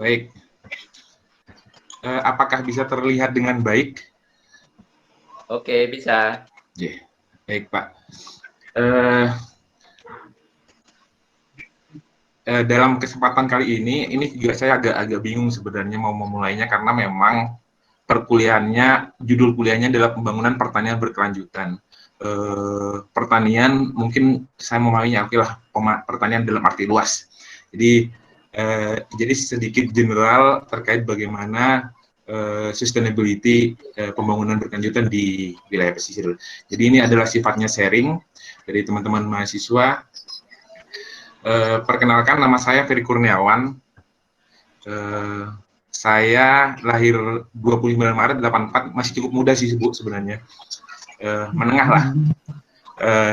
Baik. Apakah bisa terlihat dengan baik? Oke, bisa. Baik, Pak. Dalam kesempatan kali ini juga saya agak bingung sebenarnya mau memulainya karena memang judul kuliahnya adalah pembangunan pertanian berkelanjutan. Pertanian mungkin saya memahaminya pertanian dalam arti luas. Jadi sedikit general terkait bagaimana sustainability pembangunan berkelanjutan di wilayah pesisir. Jadi ini adalah sifatnya sharing dari teman-teman mahasiswa. Perkenalkan, nama saya Ferry Kurniawan. Saya lahir 29 Maret 84, masih cukup muda sih sebenarnya, menengah lah.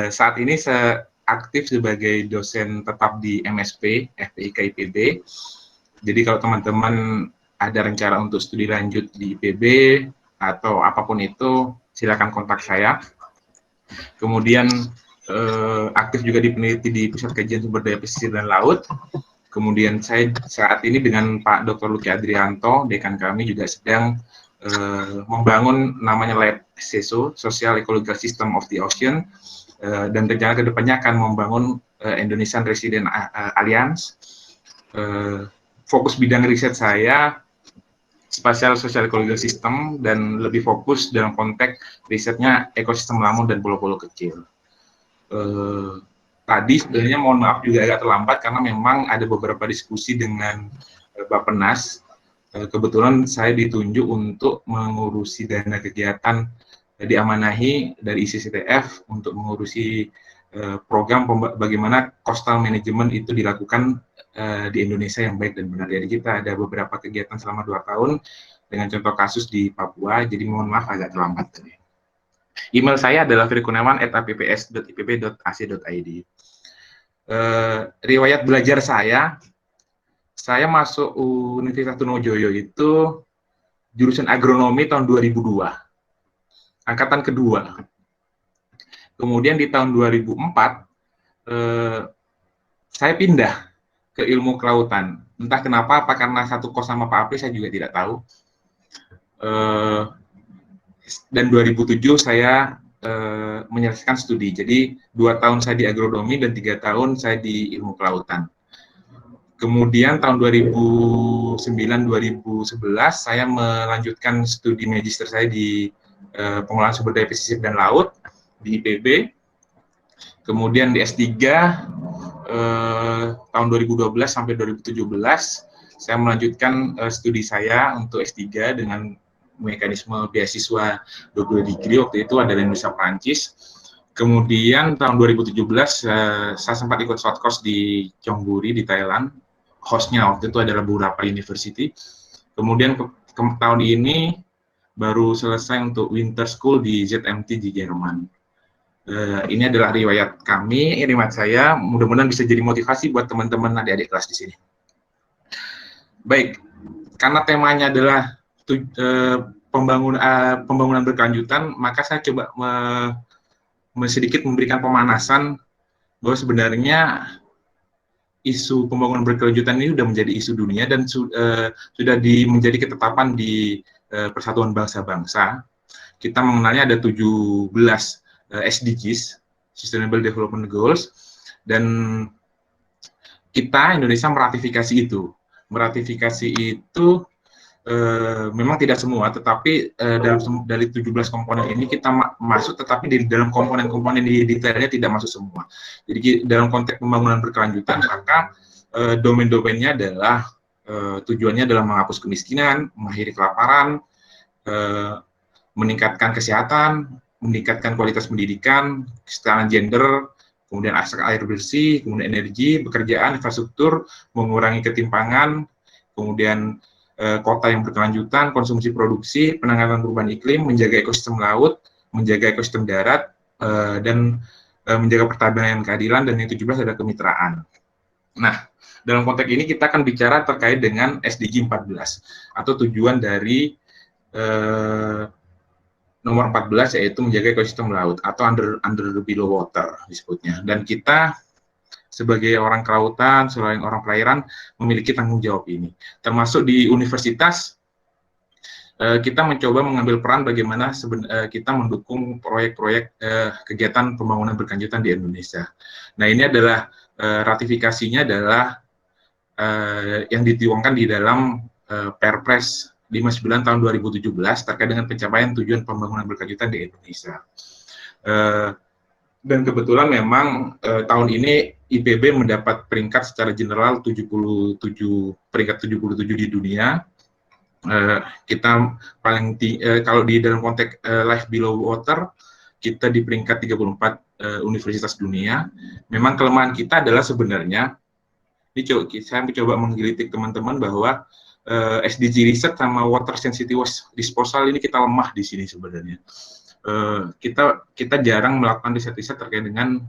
Saat ini saya aktif sebagai dosen tetap di MSP, FPIK IPB. Jadi kalau teman-teman ada rencana untuk studi lanjut di IPB atau apapun itu, silakan kontak saya. Kemudian aktif juga di peneliti di Pusat Kajian Sumber Daya Pesisir dan Laut. Kemudian saya saat ini dengan Pak Dr. Luki Adrianto, dekan kami, juga sedang membangun namanya Lab SESO, Social Ecological System of the Ocean, dan rencana kedepannya akan membangun Indonesian Resident Alliance. Fokus bidang riset saya Spatial Social Ecological System, dan lebih fokus dalam konteks risetnya ekosistem lamun dan pulau-pulau kecil. Tadi sebenarnya mohon maaf juga agak terlambat karena memang ada beberapa diskusi dengan Bappenas. Kebetulan saya ditunjuk untuk mengurusi dana kegiatan diamanahi dari ICCTF untuk mengurusi program bagaimana coastal management itu dilakukan di Indonesia yang baik dan benar. Jadi kita ada beberapa kegiatan selama 2 tahun dengan contoh kasus di Papua, jadi mohon maaf agak terlambat tadi. Email saya adalah ferrykurniawan@apps.ipb.ac.id. Riwayat belajar saya masuk Universitas Trunojoyo itu jurusan agronomi tahun 2002, angkatan kedua. Kemudian di tahun 2004, saya pindah ke ilmu kelautan. Entah kenapa, apa karena satu kos sama Pak Apri, saya juga tidak tahu. Dan 2007 saya menyelesaikan studi. Jadi 2 tahun saya di agronomi dan 3 tahun saya di ilmu kelautan. Kemudian tahun 2009-2011 saya melanjutkan studi magister saya di pengelolaan sumber daya pesisir dan laut di IPB. Kemudian di S3 tahun 2012 sampai 2017 saya melanjutkan studi saya untuk S3 dengan mekanisme beasiswa double degree, waktu itu adalah Indonesia Prancis. Kemudian tahun 2017 saya sempat ikut short course di Chonburi di Thailand. Hostnya waktu itu adalah Burapha University. Kemudian tahun ini baru selesai untuk winter school di ZMT di Jerman. Ini adalah riwayat kami, riwayat saya. Mudah-mudahan bisa jadi motivasi buat teman-teman adik-adik kelas di sini. Baik, karena temanya adalah pembangunan berkelanjutan, maka saya coba sedikit memberikan pemanasan bahwa sebenarnya isu pembangunan berkelanjutan ini sudah menjadi isu dunia dan sudah menjadi ketetapan di Persatuan Bangsa-Bangsa. Kita mengenalnya ada 17 SDGs, Sustainable Development Goals, dan kita Indonesia meratifikasi itu. Memang tidak semua, tetapi dari 17 komponen ini kita masuk, tetapi di dalam komponen-komponen di detailnya tidak masuk semua. Jadi dalam konteks pembangunan berkelanjutan, maka domain-domainnya adalah tujuannya adalah menghapus kemiskinan, mengakhiri kelaparan, meningkatkan kesehatan, meningkatkan kualitas pendidikan, kesetaraan gender, kemudian aspek air bersih, kemudian energi, pekerjaan, infrastruktur, mengurangi ketimpangan, kemudian kota yang berkelanjutan, konsumsi produksi, penanganan perubahan iklim, menjaga ekosistem laut, menjaga ekosistem darat, dan menjaga pertahanan keadilan, dan yang 17 adalah kemitraan. Nah, dalam konteks ini kita akan bicara terkait dengan SDG 14 atau tujuan dari nomor 14, yaitu menjaga ekosistem laut atau under the below water disebutnya. Dan kita sebagai orang kelautan, selain orang perairan, memiliki tanggung jawab ini. Termasuk di universitas, kita mencoba mengambil peran bagaimana kita mendukung proyek-proyek kegiatan pembangunan berkelanjutan di Indonesia. Nah, ini adalah ratifikasinya adalah yang dituangkan di dalam Perpres 59 tahun 2017 terkait dengan pencapaian tujuan pembangunan berkelanjutan di Indonesia. Dan kebetulan memang tahun ini IPB mendapat peringkat secara general peringkat 77 di dunia. Kita paling kalau di dalam konteks Life Below Water, kita di peringkat 34 universitas dunia. Memang kelemahan kita adalah sebenarnya, saya mencoba menggelitik teman-teman bahwa SDG riset sama water sensitive waste disposal ini kita lemah di sini sebenarnya. Kita jarang melakukan riset-riset terkait dengan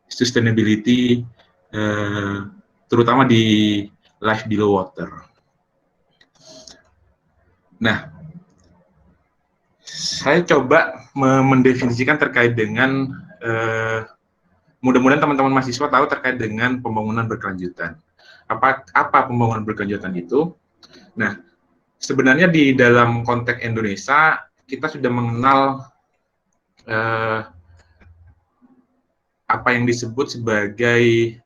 sustainability, terutama di Life Below Water. Nah, saya coba mendefinisikan terkait dengan mudah-mudahan teman-teman mahasiswa tahu terkait dengan pembangunan berkelanjutan. Apa pembangunan berkelanjutan itu? Nah, sebenarnya di dalam konteks Indonesia, kita sudah mengenal apa yang disebut sebagai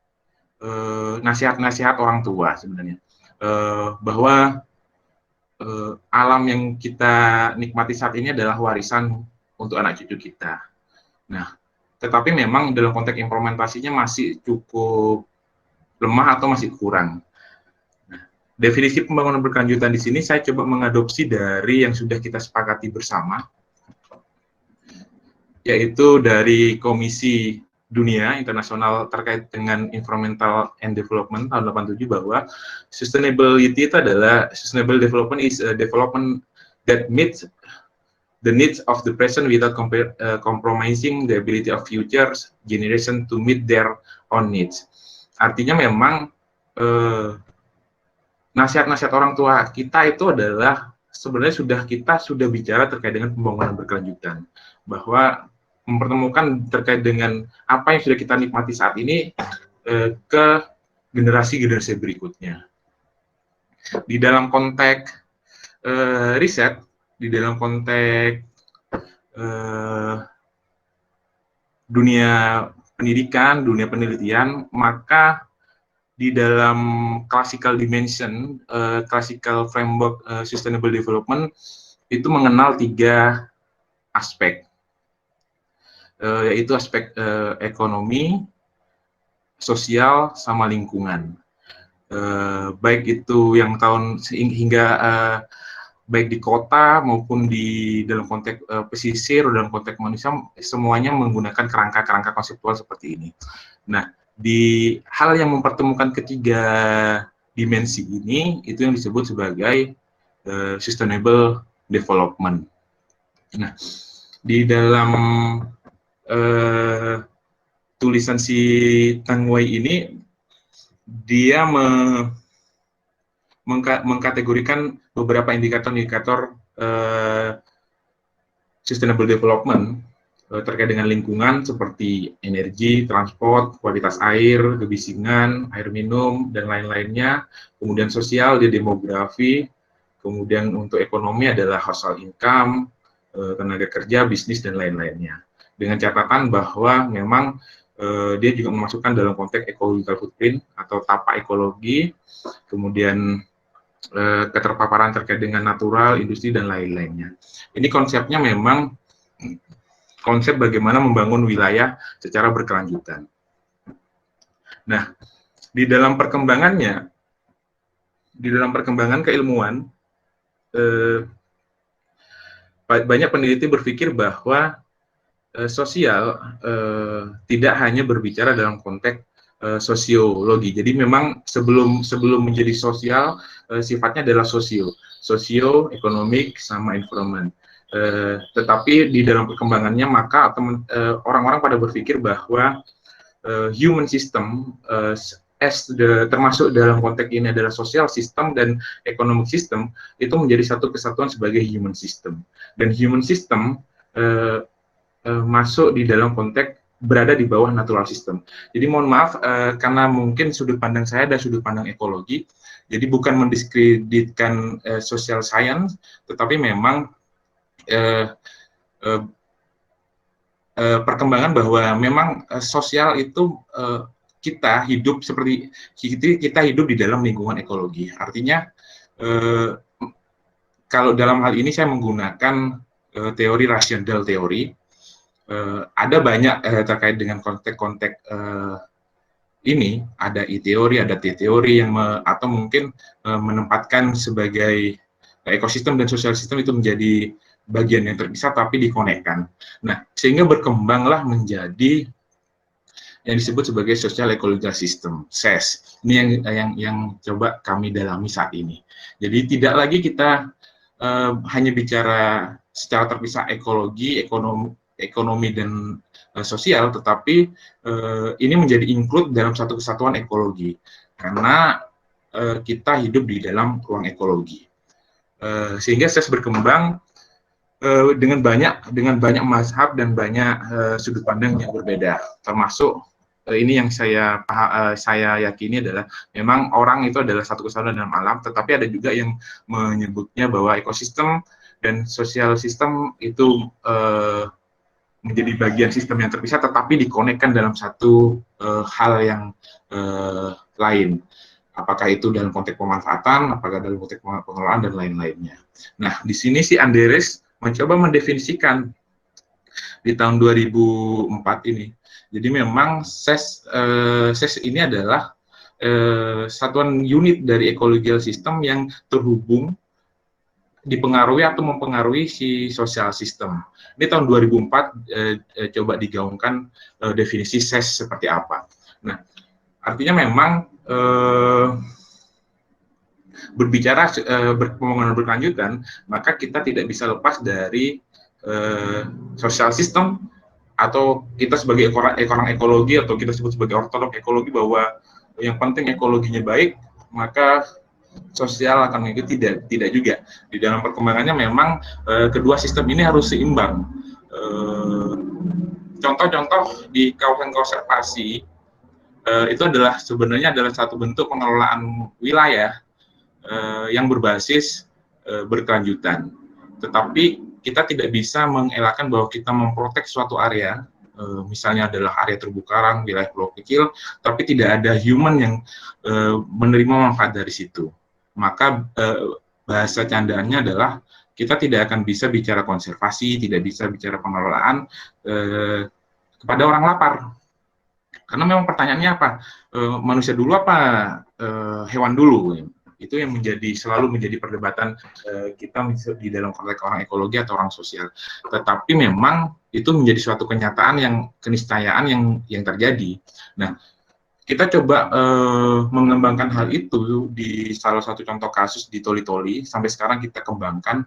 nasihat-nasihat orang tua sebenarnya. Bahwa alam yang kita nikmati saat ini adalah warisan untuk anak cucu kita. Nah, tetapi memang dalam konteks implementasinya masih cukup lemah atau masih kurang. Nah, definisi pembangunan berkelanjutan di sini saya coba mengadopsi dari yang sudah kita sepakati bersama, yaitu dari Komisi Dunia Internasional terkait dengan Environmental and Development tahun 87 bahwa sustainability itu adalah sustainable development is a development that meets the needs of the present without compromising the ability of future generation to meet their own needs. Artinya memang nasihat-nasihat orang tua kita itu adalah sebenarnya kita sudah bicara terkait dengan pembangunan berkelanjutan, bahwa mempertemukan terkait dengan apa yang sudah kita nikmati saat ini ke generasi-generasi berikutnya. Di dalam konteks riset, di dalam konteks dunia pendidikan, dunia penelitian, maka di dalam classical dimension, classical framework sustainable development itu mengenal 3 aspek, yaitu aspek ekonomi, sosial, sama lingkungan. Baik itu yang hingga baik di kota maupun di dalam konteks pesisir, dalam konteks manusia, semuanya menggunakan kerangka-kerangka konseptual seperti ini. Nah, di hal yang mempertemukan ketiga dimensi ini, itu yang disebut sebagai sustainable development. Nah, di dalam tulisan si Tang Wei ini, dia mengkategorikan beberapa indikator-indikator sustainable development terkait dengan lingkungan seperti energi, transport, kualitas air, kebisingan, air minum, dan lain-lainnya. Kemudian sosial, dia demografi. Kemudian untuk ekonomi adalah household income, tenaga kerja, bisnis, dan lain-lainnya. Dengan catatan bahwa memang dia juga memasukkan dalam konteks ecological footprint atau tapak ekologi, kemudian keterpaparan terkait dengan natural, industri, dan lain-lainnya. Ini konsepnya memang konsep bagaimana membangun wilayah secara berkelanjutan. Nah, di dalam perkembangan keilmuan, banyak peneliti berpikir bahwa sosial tidak hanya berbicara dalam konteks sosiologi. Jadi memang sebelum menjadi sosial, sifatnya adalah sosio, ekonomik, sama environment. Tetapi di dalam perkembangannya maka orang-orang pada berpikir bahwa human system termasuk dalam konteks ini adalah social system dan economic system itu menjadi satu kesatuan sebagai human system. Dan human system masuk di dalam konteks berada di bawah natural system. Jadi mohon maaf karena mungkin sudut pandang saya dan sudut pandang ekologi, jadi bukan mendiskreditkan social science, tetapi memang perkembangan bahwa memang sosial itu kita hidup seperti kita hidup di dalam lingkungan ekologi. Artinya kalau dalam hal ini saya menggunakan teori rasional teori, ada banyak terkait dengan konteks-konteks ini, ada I-teori, ada T-teori yang atau mungkin menempatkan sebagai ekosistem dan sosial sistem itu menjadi bagian yang terpisah tapi dikonekkan. Nah, sehingga berkembanglah menjadi yang disebut sebagai social ecological system (SES). Ini yang coba kami dalami saat ini. Jadi tidak lagi kita hanya bicara secara terpisah ekologi, ekonomi dan sosial, tetapi ini menjadi include dalam satu kesatuan ekologi karena kita hidup di dalam ruang ekologi. Sehingga SES berkembang dengan banyak mazhab dan banyak sudut pandang yang berbeda, termasuk ini yang saya yakini adalah memang orang itu adalah satu kesatuan dalam alam, tetapi ada juga yang menyebutnya bahwa ekosistem dan sosial sistem itu menjadi bagian sistem yang terpisah, tetapi dikonekkan dalam satu hal yang lain. Apakah itu dalam konteks pemanfaatan, apakah dalam konteks pengelolaan dan lain-lainnya. Nah, di sini si Anderes mencoba mendefinisikan di tahun 2004 ini. Jadi memang SES ini adalah satuan unit dari ecological system yang terhubung, dipengaruhi atau mempengaruhi si sosial system. Ini tahun 2004 coba digaungkan definisi SES seperti apa. Nah, artinya memang berbicara pembangunan berkelanjutan, maka kita tidak bisa lepas dari sosial system, atau kita sebagai orang ekologi, atau kita sebut sebagai ortodok ekologi, bahwa yang penting ekologinya baik, maka sosial akan mengikuti. Tidak juga. Di dalam perkembangannya memang kedua sistem ini harus seimbang. Contoh-contoh di kawasan konservasi itu sebenarnya adalah satu bentuk pengelolaan wilayah yang berbasis berkelanjutan. Tetapi kita tidak bisa mengelakkan bahwa kita memprotek suatu area, misalnya adalah area terumbu karang, wilayah pulau kecil, tapi tidak ada human yang menerima manfaat dari situ. Maka bahasa candaannya adalah kita tidak akan bisa bicara konservasi, tidak bisa bicara pengelolaan kepada orang lapar. Karena memang pertanyaannya apa? Manusia dulu apa hewan dulu? Itu yang selalu menjadi perdebatan kita di dalam konteks orang ekologi atau orang sosial. Tetapi memang itu menjadi suatu kenyataan, keniscayaan yang terjadi. Nah, kita coba mengembangkan hal itu di salah satu contoh kasus di Toli-Toli. Sampai sekarang kita kembangkan,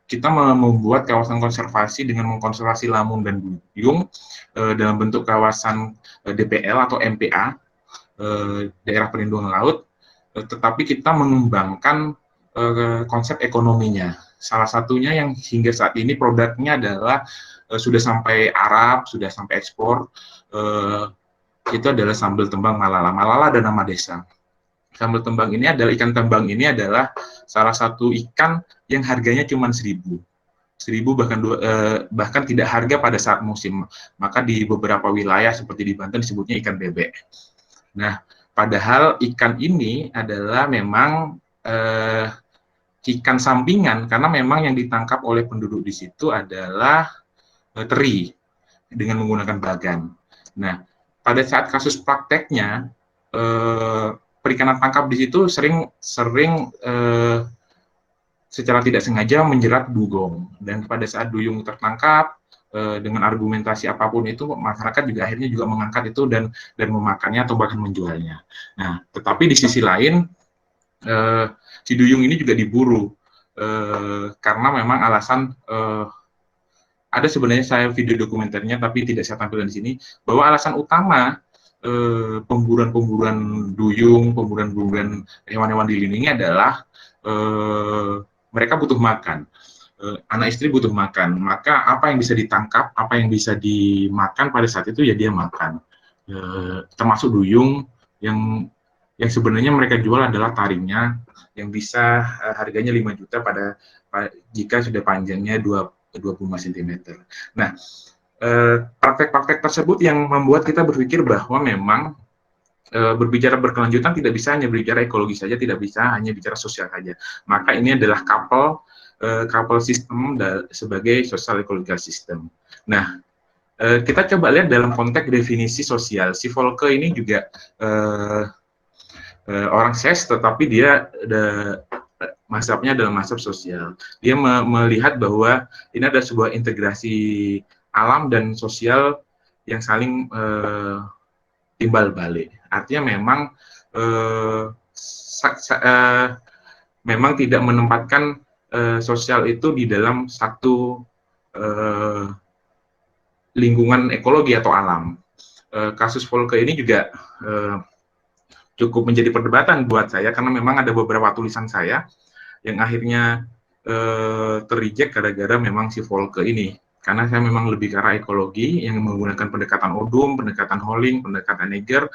kita membuat kawasan konservasi dengan mengkonservasi lamun dan duyung dalam bentuk kawasan DPL atau MPA, daerah perlindungan laut. Tetapi kita mengembangkan konsep ekonominya. Salah satunya yang hingga saat ini produknya adalah sudah sampai Arab, sudah sampai ekspor, itu adalah sambal tembang Malala. Malala ada nama desa. Sambal tembang ini adalah, ikan tembang ini adalah salah satu ikan yang harganya cuma 1.000 bahkan tidak harga pada saat musim. Maka di beberapa wilayah seperti di Banten disebutnya ikan bebek. Nah, padahal ikan ini adalah memang ikan sampingan, karena memang yang ditangkap oleh penduduk di situ adalah teri dengan menggunakan bagan. Nah, pada saat kasus prakteknya, perikanan tangkap di situ sering secara tidak sengaja menjerat dugong, dan pada saat duyung tertangkap dengan argumentasi apapun itu, masyarakat juga akhirnya juga mengangkat itu dan memakannya atau bahkan menjualnya. Nah, tetapi di sisi lain si duyung ini juga diburu karena memang alasan ada sebenarnya saya video dokumenternya tapi tidak saya tampilkan di sini, bahwa alasan utama pemburuan duyung, pemburuan hewan-hewan dilindungi adalah mereka butuh makan. anak istri butuh makan, maka apa yang bisa ditangkap, apa yang bisa dimakan pada saat itu ya dia makan. Termasuk duyung yang sebenarnya mereka jual adalah taringnya yang bisa harganya 5 juta jika sudah panjangnya 25 cm. Nah, praktek-praktek tersebut yang membuat kita berpikir bahwa memang berbicara berkelanjutan tidak bisa hanya berbicara ekologi saja, tidak bisa hanya bicara sosial saja. Maka ini adalah couple system sebagai social ecological system. Nah, kita coba lihat dalam konteks definisi sosial. Si Volke ini juga orang SES, tetapi dia mazhabnya adalah mazhab sosial. Dia melihat bahwa ini ada sebuah integrasi alam dan sosial yang saling timbal balik. Artinya memang tidak menempatkan sosial itu di dalam satu lingkungan ekologi atau alam. Kasus Volke ini juga cukup menjadi perdebatan buat saya karena memang ada beberapa tulisan saya yang akhirnya terreject gara-gara memang si Volke ini. Karena saya memang lebih ke arah ekologi yang menggunakan pendekatan Odum, pendekatan Holling, pendekatan Neger,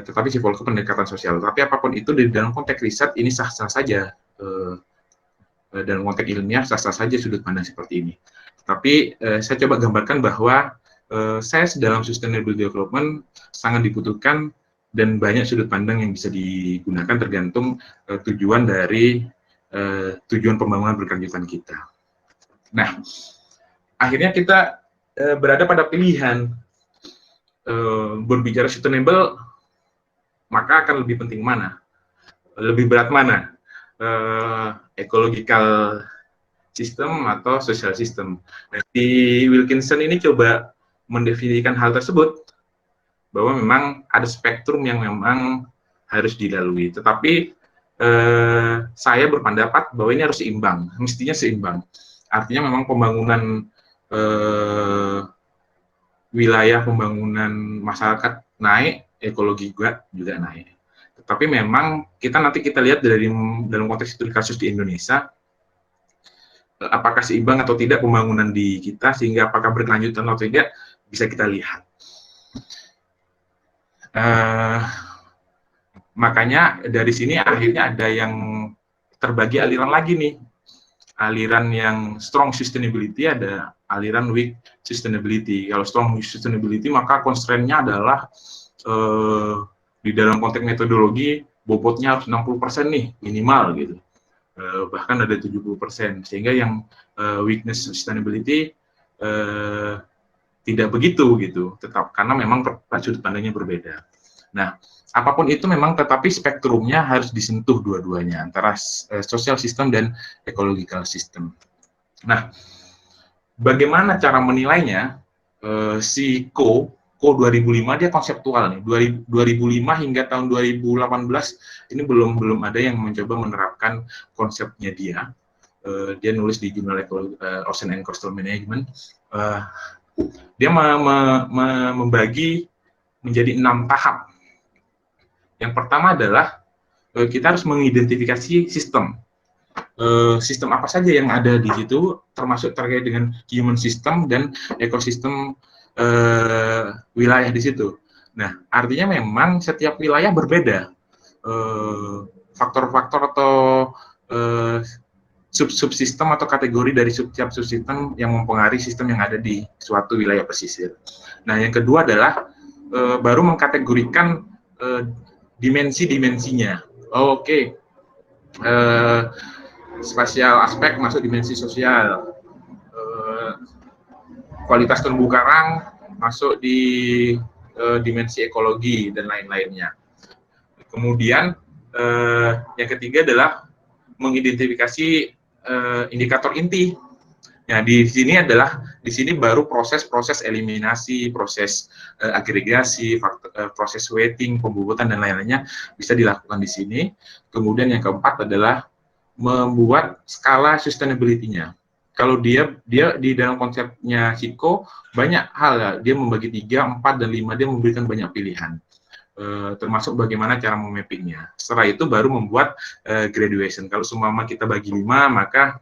tetapi si Volke pendekatan sosial. Tapi apapun itu di dalam konteks riset ini sah-sah saja, dalam konteks ilmiah sah-sah saja sudut pandang seperti ini. Tapi saya coba gambarkan bahwa SES dalam sustainable development sangat dibutuhkan dan banyak sudut pandang yang bisa digunakan tergantung tujuan dari tujuan pembangunan berkelanjutan kita. Nah, akhirnya kita berada pada pilihan berbicara sustainable, maka akan lebih penting mana? Lebih berat mana? Ecological system atau social system. Nah, di Wilkinson ini coba mendefinisikan hal tersebut, bahwa memang ada spektrum yang memang harus dilalui. Tetapi saya berpendapat bahwa ini harus seimbang, mestinya seimbang. Artinya memang pembangunan wilayah, pembangunan masyarakat naik, ekologi juga naik. Tetapi memang nanti kita lihat dalam konteks studi kasus di Indonesia, apakah seimbang atau tidak pembangunan di kita, sehingga apakah berkelanjutan atau tidak, bisa kita lihat. Makanya dari sini akhirnya ada yang terbagi aliran lagi nih. Aliran yang strong sustainability, ada aliran weak sustainability. Kalau strong sustainability, maka constraint-nya adalah di dalam konteks metodologi, bobotnya harus 60% nih, minimal gitu. Bahkan ada 70%. Sehingga yang weakness sustainability tidak begitu gitu, tetap karena memang sudut pandangnya berbeda. Nah, apapun itu memang tetapi spektrumnya harus disentuh dua-duanya, antara social system dan ecological system. Nah, bagaimana cara menilainya? Si Co 2005 dia konseptual nih. 2005 hingga tahun 2018 ini belum ada yang mencoba menerapkan konsepnya dia. Dia nulis di jurnal Ocean and Coastal Management. Dia membagi menjadi 6 tahap. Yang pertama adalah kita harus mengidentifikasi sistem. Sistem apa saja yang ada di situ, termasuk terkait dengan human system dan ekosistem wilayah di situ. Nah, artinya memang setiap wilayah berbeda. Faktor-faktor atau subsistem atau kategori dari setiap subsistem yang mempengaruhi sistem yang ada di suatu wilayah pesisir. Nah, yang kedua adalah baru mengkategorikan dimensi-dimensinya. Oke. Spasial aspek masuk dimensi sosial. Kualitas terumbu karang masuk di dimensi ekologi dan lain-lainnya. Kemudian yang ketiga adalah mengidentifikasi indikator inti. Nah, di sini baru proses-proses eliminasi, proses agregasi, proses weighting, pembobotan dan lain-lainnya bisa dilakukan di sini. Kemudian yang keempat adalah membuat skala sustainability-nya. Kalau dia di dalam konsepnya Chico banyak hal ya, dia membagi 3, 4 dan 5, dia memberikan banyak pilihan. termasuk bagaimana cara memappingnya. Setelah itu baru membuat graduation. Kalau seumpama kita bagi 5, maka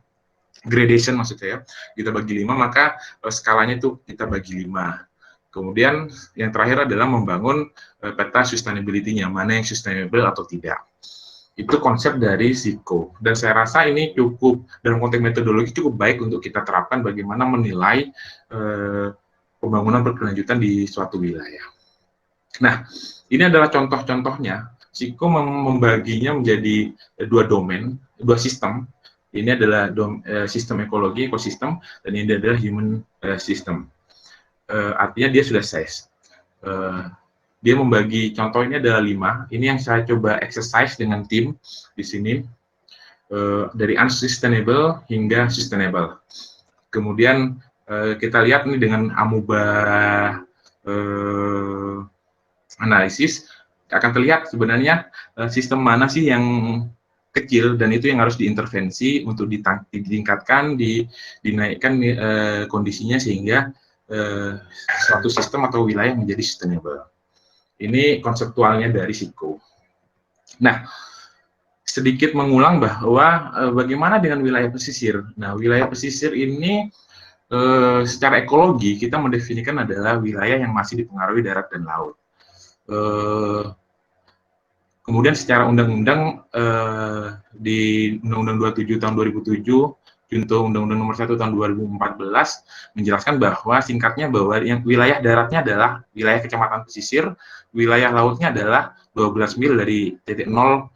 gradation maksud saya, kita bagi 5, maka skalanya itu kita bagi 5. Kemudian yang terakhir adalah membangun peta sustainability-nya, mana yang sustainable atau tidak. Itu konsep dari Ziko. Dan saya rasa ini cukup, dalam konteks metodologi cukup baik untuk kita terapkan bagaimana menilai pembangunan berkelanjutan di suatu wilayah. Nah, ini adalah contoh-contohnya. Ziko membaginya menjadi 2 domain, 2 sistem. Ini adalah sistem ekologi, ekosistem, dan ini adalah human system. Artinya dia sudah size. Dia membagi contohnya adalah 5. Ini yang saya coba exercise dengan tim di sini, dari unsustainable hingga sustainable. Kemudian kita lihat nih dengan amuba analisis, akan terlihat sebenarnya sistem mana sih yang kecil dan itu yang harus diintervensi untuk ditingkatkan, dinaikkan kondisinya sehingga suatu sistem atau wilayah menjadi sustainable. Ini konseptualnya dari Ziko. Nah, sedikit mengulang bahwa bagaimana dengan wilayah pesisir. Nah, wilayah pesisir ini secara ekologi kita mendefinisikan adalah wilayah yang masih dipengaruhi darat dan laut. Kemudian secara undang-undang di Undang-Undang 27 tahun 2007, junto Undang-Undang Nomor 1 tahun 2014 menjelaskan bahwa singkatnya bahwa yang wilayah daratnya adalah wilayah kecamatan pesisir, wilayah lautnya adalah 12 mil dari titik 0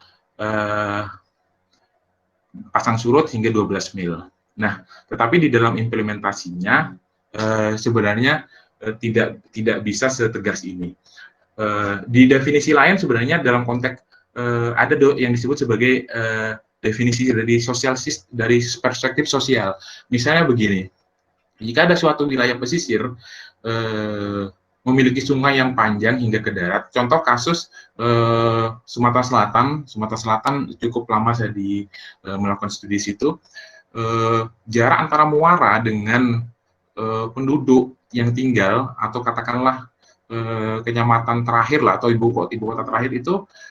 pasang surut hingga 12 mil. Nah, tetapi di dalam implementasinya sebenarnya tidak bisa setegas ini. Di definisi lain sebenarnya dalam konteks ada yang disebut sebagai definisi dari dari perspektif sosial. Misalnya begini, jika ada suatu wilayah pesisir memiliki sungai yang panjang hingga ke darat, contoh kasus Sumatera Selatan cukup lama saya melakukan studi situ, jarak antara muara dengan penduduk yang tinggal atau katakanlah kecamatan terakhir lah atau ibu kota terakhir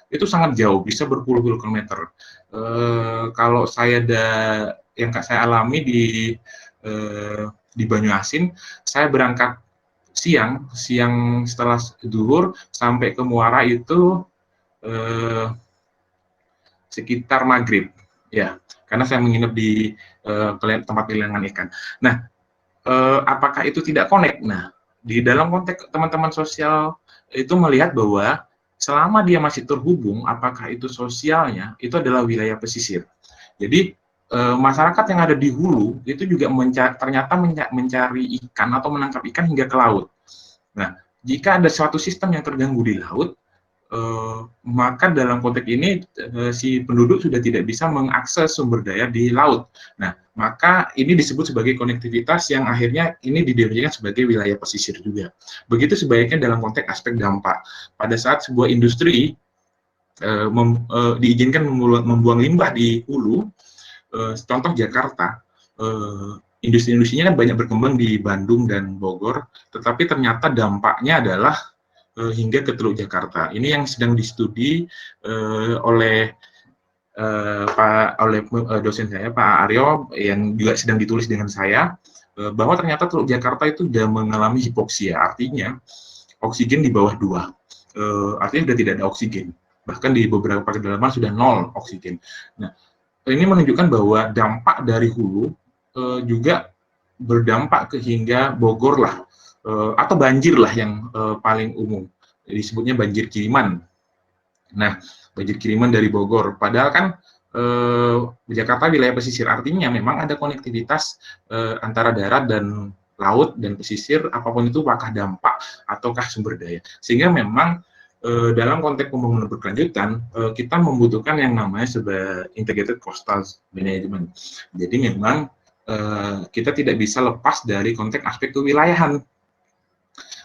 itu sangat jauh, bisa berpuluh-puluh kilometer. Kalau yang saya alami di Banyuasin, saya berangkat siang setelah zuhur sampai ke muara itu sekitar maghrib, ya, karena saya menginap di tempat pelelangan ikan. Nah, apakah itu tidak connect? Nah, di dalam konteks teman-teman sosial itu melihat bahwa selama dia masih terhubung, apakah itu sosialnya, itu adalah wilayah pesisir. Jadi masyarakat yang ada di hulu itu juga ternyata mencari ikan atau menangkap ikan hingga ke laut. Nah, jika ada suatu sistem yang terganggu di laut, maka dalam konteks ini si penduduk sudah tidak bisa mengakses sumber daya di laut. Nah, maka ini disebut sebagai konektivitas yang akhirnya ini didefinisikan sebagai wilayah pesisir juga. Begitu sebaliknya dalam konteks aspek dampak. Pada saat sebuah industri diizinkan membuang limbah di hulu, contoh Jakarta, industri-industrinya kan banyak berkembang di Bandung dan Bogor, tetapi ternyata dampaknya adalah hingga ke Teluk Jakarta. Ini yang sedang distudi oleh dosen saya, Pak Aryo, yang juga sedang ditulis dengan saya, bahwa ternyata Teluk Jakarta itu sudah mengalami hipoksia, artinya oksigen di bawah 2, artinya sudah tidak ada oksigen, bahkan di beberapa kedalaman sudah 0 oksigen. Nah, ini menunjukkan bahwa dampak dari hulu juga berdampak ke hingga Bogor lah, atau banjir lah yang paling umum, disebutnya banjir kiriman. Nah, banjir kiriman dari Bogor, padahal kan Jakarta wilayah pesisir, artinya memang ada konektivitas antara darat dan laut dan pesisir, apapun itu apakah dampak ataukah sumber daya. Sehingga memang dalam konteks pembangunan berkelanjutan, kita membutuhkan yang namanya sebagai integrated coastal management. Jadi memang kita tidak bisa lepas dari konteks aspek kewilayahan.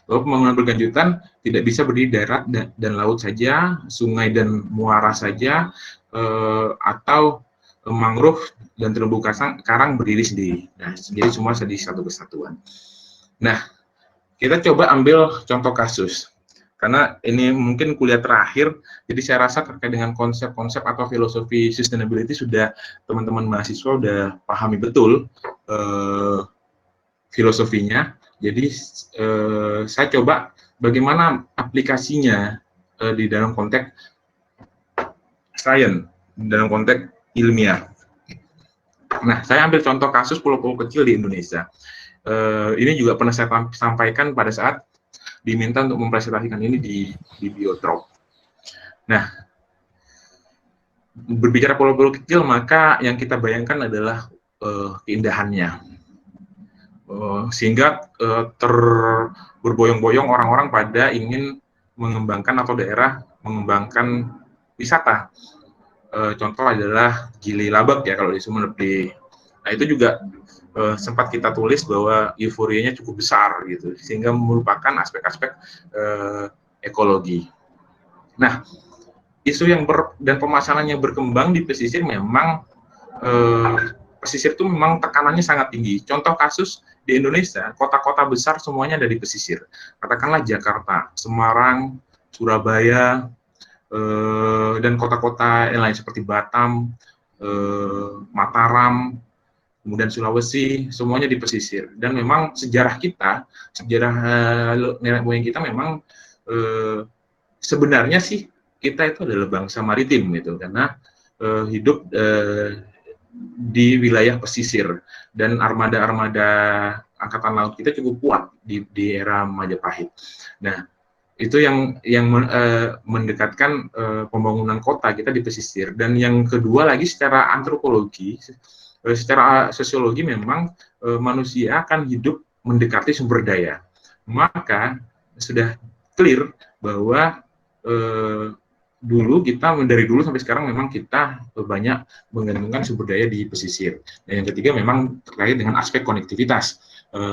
Bahwa pembangunan berkelanjutan tidak bisa berdiri darat dan laut saja, sungai dan muara saja, atau mangrove dan terumbu karang berdiri sendiri. Nah, jadi semua jadi satu kesatuan. Nah, kita coba ambil contoh kasus. karena ini mungkin kuliah terakhir, jadi saya rasa terkait dengan konsep-konsep atau filosofi sustainability sudah teman-teman mahasiswa udah pahami betul filosofinya. Jadi saya coba bagaimana aplikasinya di dalam konteks sains, dalam konteks ilmiah. Nah, saya ambil contoh kasus pulau-pulau kecil di Indonesia. Ini juga pernah saya sampaikan pada saat diminta untuk mempresentasikan ini di Biotrop. Nah, berbicara pulau-pulau kecil, maka yang kita bayangkan adalah keindahannya. Sehingga berboyong-boyong orang-orang pada ingin mengembangkan atau daerah mengembangkan wisata. Contoh adalah Gili Labak ya kalau di Sumeneb. Nah itu juga sempat kita tulis bahwa euforianya cukup besar gitu, sehingga merupakan aspek-aspek ekologi. Nah, isu yang dan permasalahan yang berkembang di pesisir memang pesisir itu memang tekanannya sangat tinggi. Contoh kasus di Indonesia, kota-kota besar semuanya ada di pesisir. Katakanlah Jakarta, Semarang, Surabaya, dan kota-kota yang lain seperti Batam, Mataram, kemudian Sulawesi, semuanya di pesisir. Dan memang sejarah kita, sejarah nenek moyang kita memang sebenarnya sih kita itu adalah bangsa maritim gitu, karena hidup di wilayah pesisir, dan armada-armada angkatan laut kita cukup kuat di era Majapahit. Nah, itu yang mendekatkan pembangunan kota kita di pesisir. Dan yang kedua lagi secara antropologi, secara sosiologi memang manusia akan hidup mendekati sumber daya. Maka sudah clear bahwa dari dulu sampai sekarang memang kita banyak menggantungkan sumber daya di pesisir. Dan yang ketiga memang terkait dengan aspek konektivitas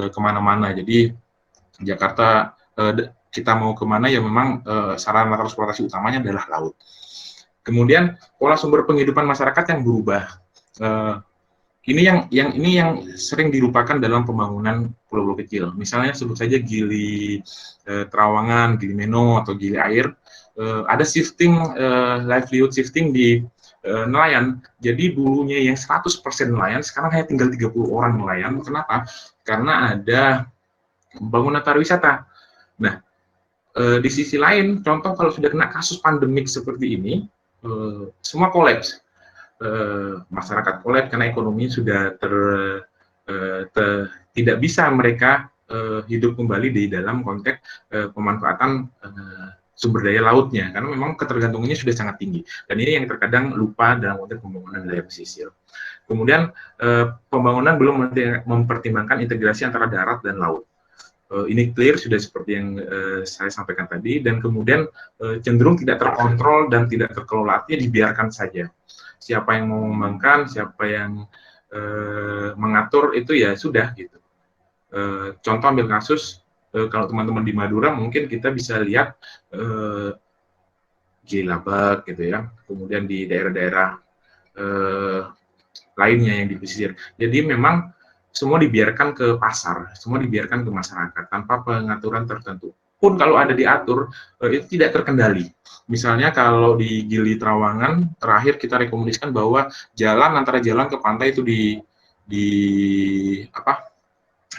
kemana-mana. Jadi Jakarta kita mau kemana ya memang sarana transportasi utamanya adalah laut. Kemudian pola sumber penghidupan masyarakat yang berubah. Ini yang sering dilupakan dalam pembangunan pulau-pulau kecil. Misalnya sebut saja Gili Trawangan, Gili Meno atau Gili Air. Ada shifting livelihood shifting di nelayan. Jadi dulunya yang 100% nelayan, sekarang hanya tinggal 30 orang nelayan. Kenapa? Karena ada pembangunan pariwisata. Nah, di sisi lain, contoh kalau sudah kena kasus pandemik seperti ini, semua kolaps. Masyarakat kolaps karena ekonomi sudah tidak bisa mereka hidup kembali di dalam konteks pemanfaatan sumber daya lautnya, karena memang ketergantungannya sudah sangat tinggi. Dan ini yang terkadang lupa dalam konteks pembangunan wilayah pesisir. Kemudian pembangunan belum mempertimbangkan integrasi antara darat dan laut. Ini clear sudah seperti yang saya sampaikan tadi, dan kemudian cenderung tidak terkontrol dan tidak terkelola, artinya dibiarkan saja. Siapa yang mau mengembangkan, siapa yang mengatur itu ya sudah gitu. Contoh ambil kasus, kalau teman-teman di Madura mungkin kita bisa lihat Gili Labak gitu ya, kemudian di daerah-daerah lainnya yang di pesisir. Jadi memang semua dibiarkan ke pasar, semua dibiarkan ke masyarakat tanpa pengaturan tertentu. Pun kalau ada diatur, itu tidak terkendali. Misalnya kalau di Gili Trawangan, terakhir kita rekomendasikan bahwa jalan antara jalan ke pantai itu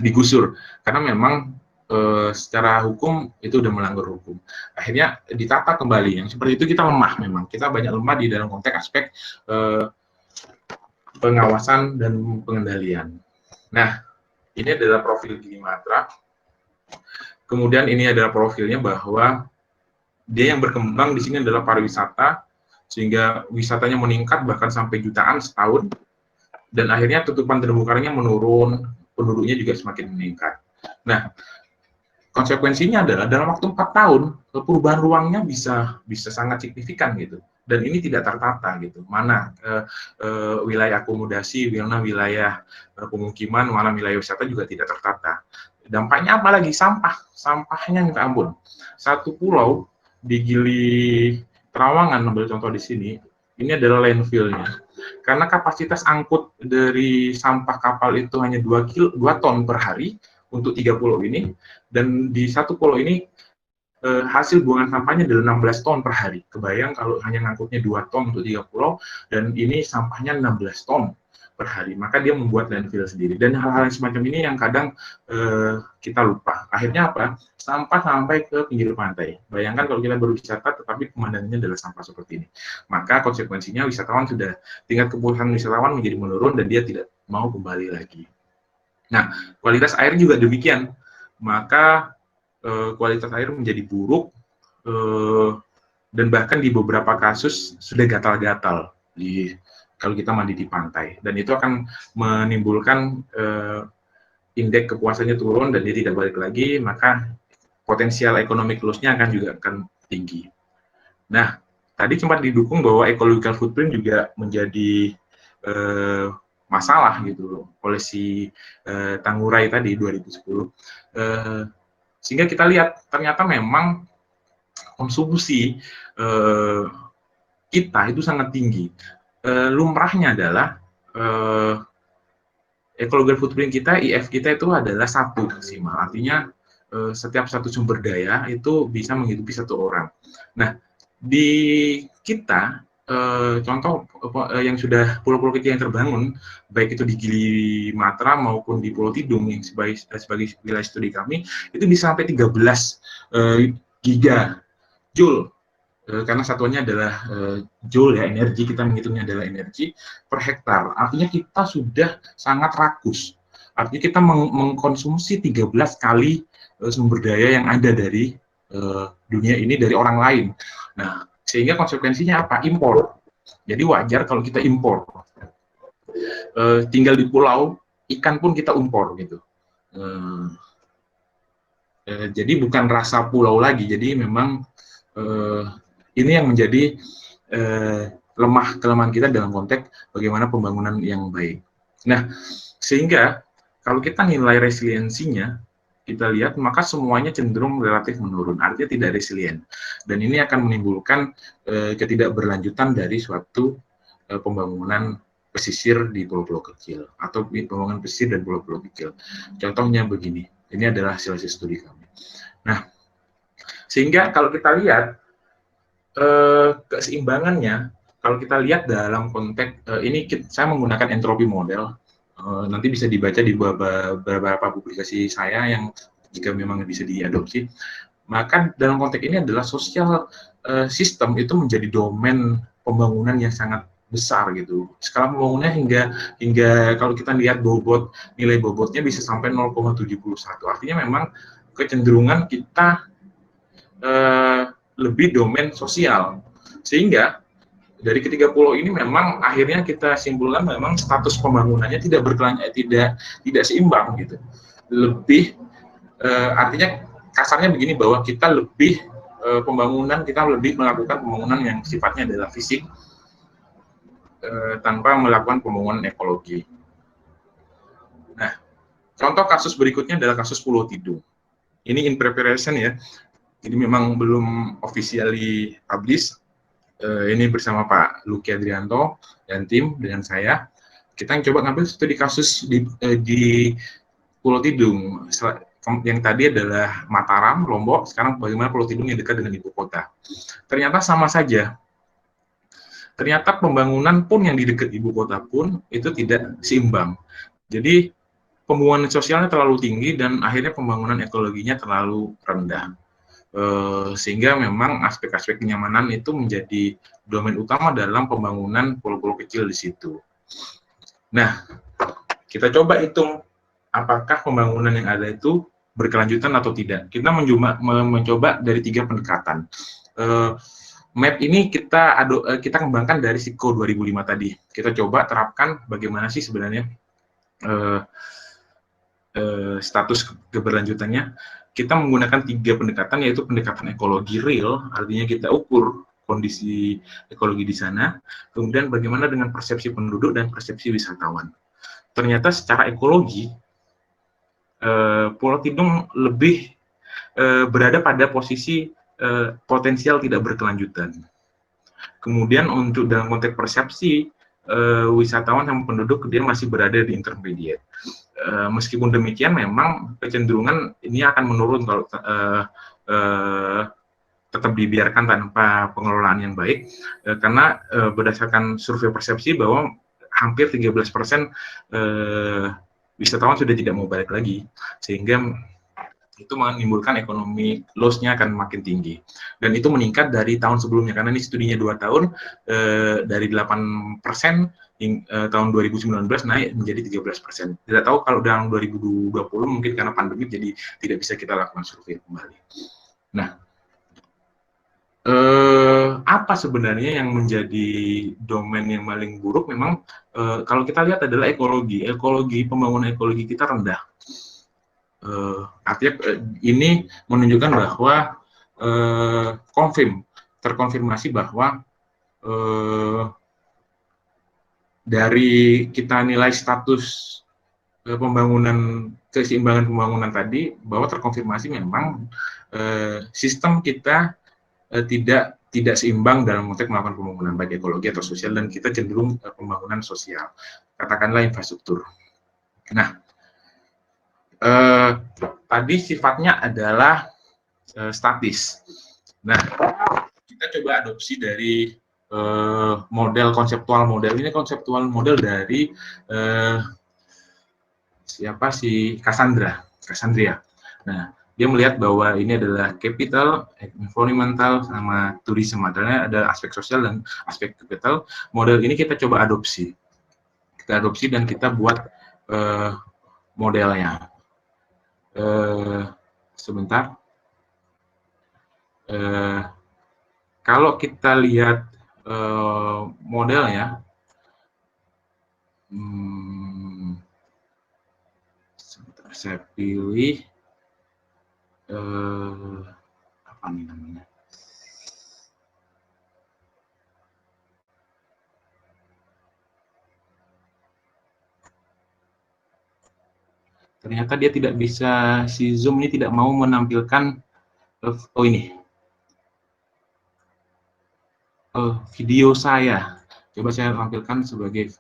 digusur, karena memang secara hukum itu sudah melanggar hukum. Akhirnya ditata kembali. Yang seperti itu kita lemah memang. Kita banyak lemah di dalam konteks aspek pengawasan dan pengendalian. Nah, ini adalah profil Gili Matra. Kemudian ini adalah profilnya bahwa dia yang berkembang di sini adalah pariwisata, sehingga wisatanya meningkat bahkan sampai jutaan setahun, dan akhirnya tutupan terumbu karangnya menurun, penduduknya juga semakin meningkat. Nah, konsekuensinya adalah dalam waktu 4 tahun perubahan ruangnya bisa sangat signifikan gitu, dan ini tidak tertata gitu. Mana wilayah akomodasi, mana wilayah pemukiman, mana wilayah wisata juga tidak tertata. Dampaknya apa lagi? Sampahnya minta ampun. Satu pulau di Gili Trawangan, ambil contoh di sini, ini adalah landfill-nya. Karena kapasitas angkut dari sampah kapal itu hanya 2 ton per hari untuk 3 pulau ini, dan di satu pulau ini hasil buangan sampahnya adalah 16 ton per hari. Kebayang kalau hanya ngangkutnya 2 ton untuk 3 pulau, dan ini sampahnya 16 ton per hari, maka dia membuat landfill sendiri. Dan hal-hal semacam ini yang kadang kita lupa. Akhirnya apa? Sampah sampai ke pinggir pantai. Bayangkan kalau kita berwisata tetapi pemandangannya adalah sampah seperti ini. Maka konsekuensinya wisatawan sudah, tingkat kepuasan wisatawan menjadi menurun dan dia tidak mau kembali lagi. Nah, kualitas air juga demikian. Maka kualitas air menjadi buruk, dan bahkan di beberapa kasus sudah gatal-gatal kalau kita mandi di pantai, dan itu akan menimbulkan indeks kepuasannya turun dan dia tidak balik lagi, maka potensial ekonomi loss-nya akan tinggi. Nah, tadi sempat didukung bahwa ecological footprint juga menjadi masalah gitu oleh si Tangurai tadi 2010, sehingga kita lihat ternyata memang konsumsi kita itu sangat tinggi. Lumrahnya adalah ecological footprint kita, IF kita itu adalah 1 maksimal. Artinya setiap satu sumber daya itu bisa menghidupi 1 orang. Nah, di kita contoh yang sudah pulau-pulau kecil yang terbangun, baik itu di Gili Matra maupun di Pulau Tidung yang sebagai wilayah studi kami, itu bisa sampai 13 gigajoule. Karena satuannya adalah joule ya, energi, kita menghitungnya adalah energi per hektar. Artinya kita sudah sangat rakus. Artinya kita mengkonsumsi 13 kali sumber daya yang ada dari dunia ini dari orang lain. Nah, sehingga konsekuensinya apa? Impor. Jadi wajar kalau kita impor. Tinggal di pulau, ikan pun kita impor gitu. Jadi bukan rasa pulau lagi. Jadi memang ini yang menjadi kelemahan kita dalam konteks bagaimana pembangunan yang baik. Nah, sehingga kalau kita nilai resiliensinya, kita lihat maka semuanya cenderung relatif menurun, artinya tidak resilient. Dan ini akan menimbulkan ketidakberlanjutan dari suatu pembangunan pesisir di pulau-pulau kecil, atau pembangunan pesisir dan pulau-pulau kecil. Contohnya begini, ini adalah hasil studi kami. Nah, sehingga kalau kita lihat keseimbangannya, kalau kita lihat dalam konteks ini saya menggunakan entropi model, nanti bisa dibaca di beberapa publikasi saya yang jika memang bisa diadopsi. Maka dalam konteks ini adalah sosial sistem itu menjadi domain pembangunan yang sangat besar gitu. Skala pembangunannya hingga kalau kita lihat nilai bobotnya bisa sampai 0,71. Artinya memang kecenderungan kita lebih domain sosial, sehingga dari ketiga pulau ini memang akhirnya kita simpulkan memang status pembangunannya tidak seimbang gitu. Lebih artinya kasarnya begini, bahwa kita lebih kita lebih melakukan pembangunan yang sifatnya adalah fisik tanpa melakukan pembangunan ekologi. Nah, contoh kasus berikutnya adalah kasus Pulau Tidung. Ini in preparation ya. Jadi memang belum officially publish. Ini bersama Pak Luki Adrianto dan tim dengan saya. Kita coba ngambil studi kasus di Pulau Tidung. Yang tadi adalah Mataram, Lombok. Sekarang bagaimana Pulau Tidung yang dekat dengan ibu kota. Ternyata sama saja. Ternyata pembangunan pun yang di dekat ibu kota pun itu tidak seimbang. Jadi pembangunan sosialnya terlalu tinggi dan akhirnya pembangunan ekologinya terlalu rendah. Sehingga memang aspek-aspek kenyamanan itu menjadi domain utama dalam pembangunan pulau-pulau kecil di situ. Nah, kita coba hitung apakah pembangunan yang ada itu berkelanjutan atau tidak. Kita mencoba dari 3 pendekatan. Map ini kita kembangkan dari SIKO 2005 tadi. Kita coba terapkan bagaimana sih sebenarnya status keberlanjutannya. Kita menggunakan 3 pendekatan, yaitu pendekatan ekologi real, artinya kita ukur kondisi ekologi di sana, kemudian bagaimana dengan persepsi penduduk dan persepsi wisatawan. Ternyata secara ekologi, Pulau Tidung lebih berada pada posisi potensial tidak berkelanjutan. Kemudian untuk dalam konteks persepsi, wisatawan sama penduduk dia masih berada di intermediate. meskipun demikian memang kecenderungan ini akan menurun kalau tetap dibiarkan tanpa pengelolaan yang baik, karena berdasarkan survei persepsi bahwa hampir 13% wisatawan sudah tidak mau balik lagi, sehingga itu menimbulkan ekonomi loss-nya akan makin tinggi. Dan itu meningkat dari tahun sebelumnya, karena ini studinya 2 tahun, dari 8% tahun 2019 naik menjadi 13%. Tidak tahu kalau dalam 2020 mungkin karena pandemi jadi tidak bisa kita lakukan survei kembali. Nah, apa sebenarnya yang menjadi domain yang paling buruk? Memang kalau kita lihat adalah ekologi pembangunan ekologi kita rendah. Artinya ini menunjukkan bahwa terkonfirmasi bahwa dari kita nilai status keseimbangan pembangunan tadi, bahwa terkonfirmasi memang sistem kita tidak seimbang dalam konteks melakukan pembangunan baik ekologi atau sosial, dan kita cenderung pembangunan sosial, katakanlah infrastruktur. Nah, tadi sifatnya adalah statis. Nah, kita coba adopsi dari konseptual model dari Cassandra. Nah, dia melihat bahwa ini adalah capital, environmental, sama tourism. Ada aspek sosial dan aspek capital. Model ini kita coba adopsi. Dan kita buat modelnya. Sebentar. Kalau kita lihat modelnya, sebentar saya pilih apa nih namanya? Ternyata dia tidak bisa, si Zoom ini tidak mau menampilkan video saya. Coba saya tampilkan sebagai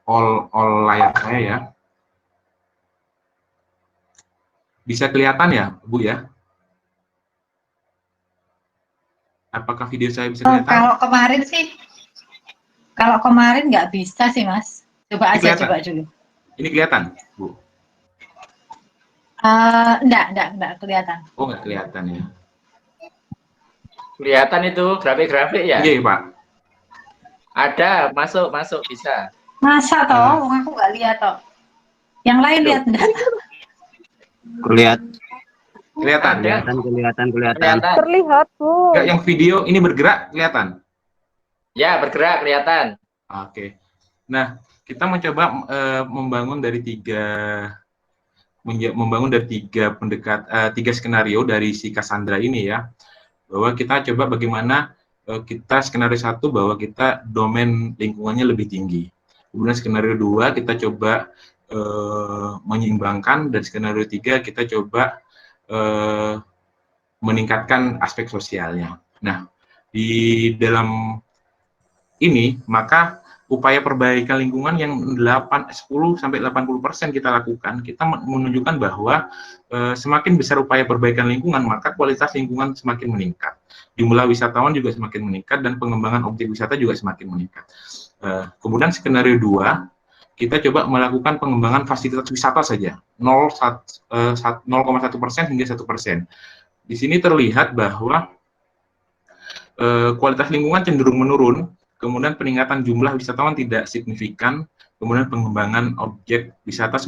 all layar saya ya. Bisa kelihatan ya, Bu ya? Apakah video saya bisa kelihatan? Kalau kemarin nggak bisa sih, Mas. Coba dulu. Ini kelihatan, Bu? Enggak kelihatan. Oh, nggak kelihatan ya. Kelihatan itu grafik-grafik ya? Iya, Pak. Ada, masuk bisa. Masa toh? Aku nggak lihat toh. Yang lain lihat enggak? Kelihatan. Terlihat, Bu. Enggak, yang video ini bergerak kelihatan? Ya, bergerak kelihatan. Oke. Nah, kita mencoba membangun dari tiga skenario dari si Cassandra ini ya. Bahwa kita coba bagaimana kita skenario 1 bahwa kita domain lingkungannya lebih tinggi. Kemudian skenario 2 kita coba menyeimbangkan, dan skenario 3 kita coba meningkatkan aspek sosialnya. Nah, di dalam ini maka upaya perbaikan lingkungan yang 10-80% kita lakukan, kita menunjukkan bahwa semakin besar upaya perbaikan lingkungan, maka kualitas lingkungan semakin meningkat. Jumlah wisatawan juga semakin meningkat, dan pengembangan objek wisata juga semakin meningkat. Kemudian skenario 2, kita coba melakukan pengembangan fasilitas wisata saja, 0,1% hingga 1%. Di sini terlihat bahwa kualitas lingkungan cenderung menurun, kemudian peningkatan jumlah wisatawan tidak signifikan, kemudian pengembangan objek wisata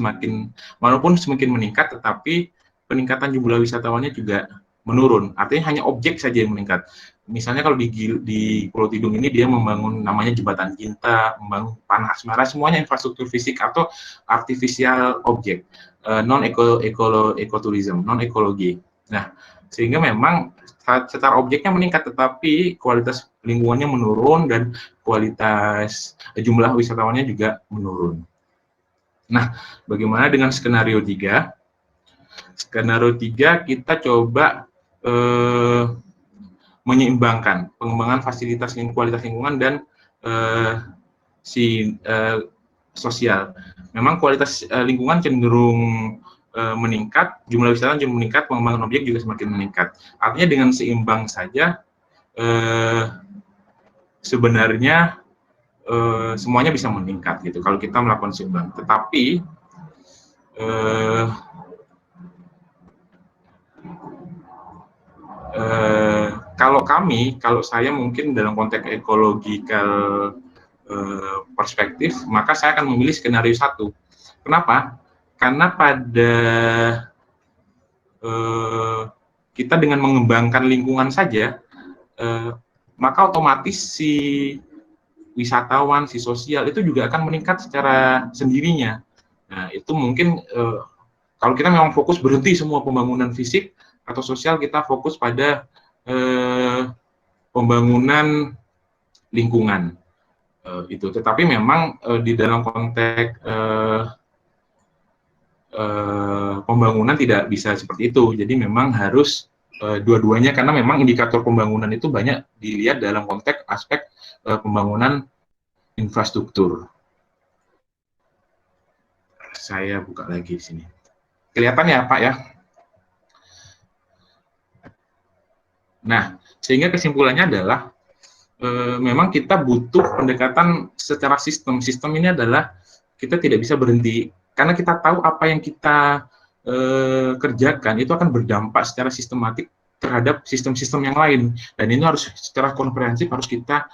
walaupun semakin meningkat, tetapi peningkatan jumlah wisatawannya juga menurun. Artinya hanya objek saja yang meningkat. Misalnya kalau di Pulau Tidung ini dia membangun namanya Jembatan Cinta, membangun Panah Asmara, semuanya infrastruktur fisik atau artificial objek, non-ekotourism, non-ekologi. Nah, sehingga memang secara objeknya meningkat, tetapi kualitas lingkungannya menurun dan kualitas jumlah wisatawannya juga menurun. Nah, bagaimana dengan skenario 3? Skenario 3 kita coba menyeimbangkan pengembangan fasilitas kualitas lingkungan dan sosial. Memang kualitas lingkungan cenderung meningkat, jumlah wisatawan cenderung meningkat, pengembangan objek juga semakin meningkat. Artinya dengan seimbang saja sebenarnya semuanya bisa meningkat gitu kalau kita melakukan seimbang. Tetapi kalau saya mungkin dalam konteks ekologikal perspektif, maka saya akan memilih skenario 1. Kenapa? Karena pada kita dengan mengembangkan lingkungan saja, maka otomatis si wisatawan, si sosial itu juga akan meningkat secara sendirinya. Nah, itu mungkin kalau kita memang fokus berhenti semua pembangunan fisik atau sosial, kita fokus pada pembangunan lingkungan itu. Tetapi memang di dalam konteks pembangunan tidak bisa seperti itu. Jadi memang harus dua-duanya, karena memang indikator pembangunan itu banyak dilihat dalam konteks aspek pembangunan infrastruktur. Saya buka lagi di sini. Kelihatan ya, Pak ya? Nah, sehingga kesimpulannya adalah memang kita butuh pendekatan secara sistem. Sistem ini adalah kita tidak bisa berhenti, karena kita tahu apa yang kita kerjakan itu akan berdampak secara sistematik terhadap sistem-sistem yang lain, dan ini harus secara komprehensif harus kita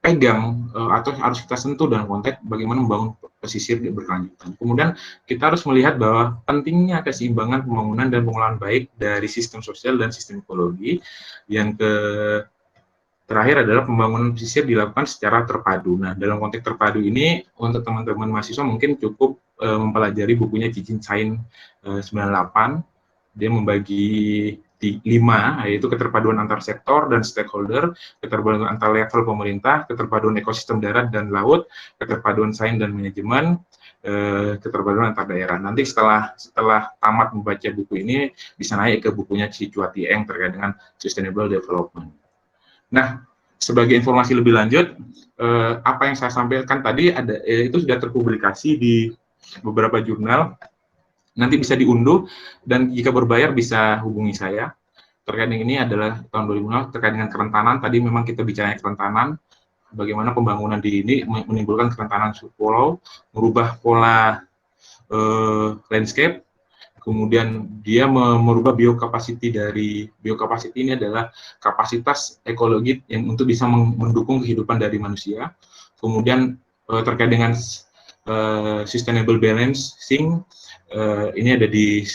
pegang atau harus kita sentuh dalam konteks bagaimana membangun pesisir berkelanjutan. Kemudian kita harus melihat bahwa pentingnya keseimbangan pembangunan dan pengelolaan baik dari sistem sosial dan sistem ekologi. Yang terakhir adalah pembangunan pesisir dilakukan secara terpadu. Nah, dalam konteks terpadu ini untuk teman-teman mahasiswa mungkin cukup mempelajari bukunya Cicin Cain 98. Dia membagi 5, yaitu keterpaduan antar sektor dan stakeholder, keterpaduan antar level pemerintah, keterpaduan ekosistem darat dan laut, keterpaduan sains dan manajemen, keterpaduan antar daerah. Nanti setelah tamat membaca buku ini, bisa naik ke bukunya Ci Chua Tieng terkait dengan Sustainable Development. Nah, sebagai informasi lebih lanjut, apa yang saya sampaikan tadi itu sudah terpublikasi di beberapa jurnal. Nanti bisa diunduh, dan jika berbayar bisa hubungi saya. Terkait dengan ini adalah tahun 2006, terkait dengan kerentanan, tadi memang kita bicara kerentanan, bagaimana pembangunan di ini menimbulkan kerentanan pulau, merubah pola landscape, kemudian dia merubah biokapasiti. Dari biokapasiti ini adalah kapasitas ekologi yang untuk bisa mendukung kehidupan dari manusia. Kemudian terkait dengan sustainable balancing, ini ada di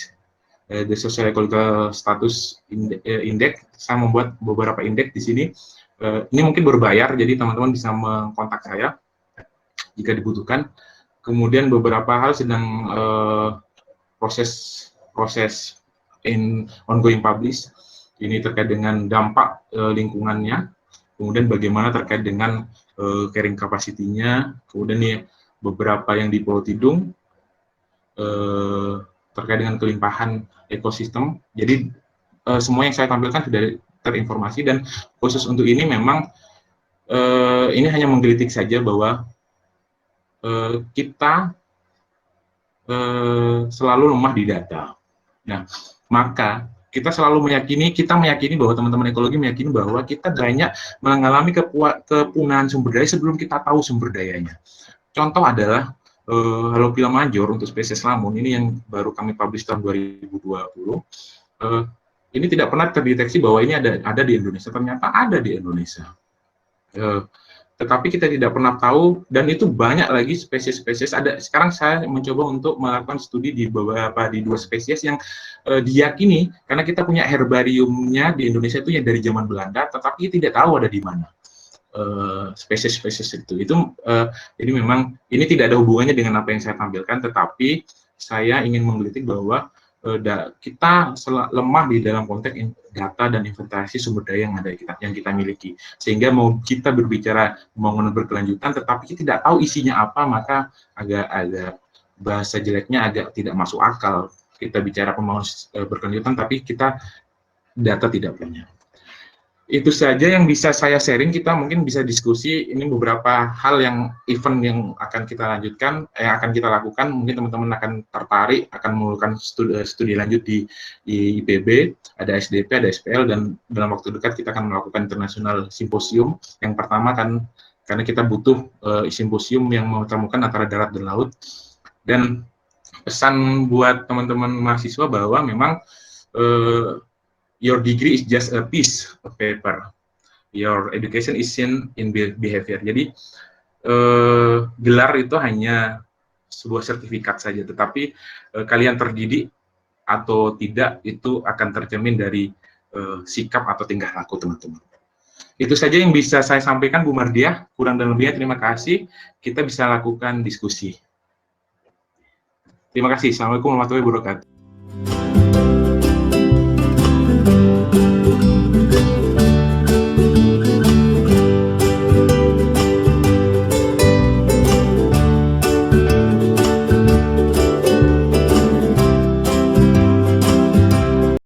the Social Ecological Status Index. Saya membuat beberapa indeks di sini. Ini mungkin berbayar, jadi teman-teman bisa mengkontak saya jika dibutuhkan. Kemudian beberapa hal sedang proses ongoing publish. Ini terkait dengan dampak lingkungannya, kemudian bagaimana terkait dengan carrying capacity-nya, kemudian nih beberapa yang di Pulau Tidung terkait dengan kelimpahan ekosistem. Jadi semua yang saya tampilkan sudah terinformasi, dan khusus untuk ini memang ini hanya menggelitik saja bahwa kita selalu lemah di data. Nah, maka kita meyakini bahwa teman-teman ekologi meyakini bahwa kita banyak mengalami kepunahan sumber daya sebelum kita tahu sumber dayanya. Contoh adalah Halophila major untuk spesies lamun, ini yang baru kami publish tahun 2020. Ini tidak pernah terdeteksi bahwa ini ada di Indonesia. Ternyata ada di Indonesia. Tetapi kita tidak pernah tahu, dan itu banyak lagi spesies-spesies. Sekarang saya mencoba untuk melakukan studi di 2 spesies yang diyakini, karena kita punya herbariumnya di Indonesia itu yang dari zaman Belanda, tetapi tidak tahu ada di mana spesies-spesies itu. Jadi memang ini tidak ada hubungannya dengan apa yang saya tampilkan, tetapi saya ingin menggelitik bahwa kita lemah di dalam konteks data dan inventarisasi sumber daya yang kita miliki, sehingga mau kita berbicara pembangunan berkelanjutan tetapi kita tidak tahu isinya apa, maka agak bahasa jeleknya agak tidak masuk akal. Kita bicara pembangunan berkelanjutan tapi kita data tidak punya. Itu saja yang bisa saya sharing. Kita mungkin bisa diskusi ini beberapa hal yang event yang akan kita lanjutkan, yang akan kita lakukan. Mungkin teman-teman akan tertarik, akan melakukan studi lanjut di IPB, ada SDP, ada SPL, dan dalam waktu dekat kita akan melakukan internasional simposium. Yang pertama kan karena kita butuh simposium yang mempertemukan antara darat dan laut. Dan pesan buat teman-teman mahasiswa bahwa memang your degree is just a piece of paper. Your education is seen in behavior. Jadi gelar itu hanya sebuah sertifikat saja, tetapi kalian terdidik atau tidak itu akan tercermin dari sikap atau tingkah laku teman-teman. Itu saja yang bisa saya sampaikan, Bu Mardiah. Kurang dan lebihnya terima kasih. Kita bisa lakukan diskusi. Terima kasih. Assalamualaikum warahmatullahi wabarakatuh.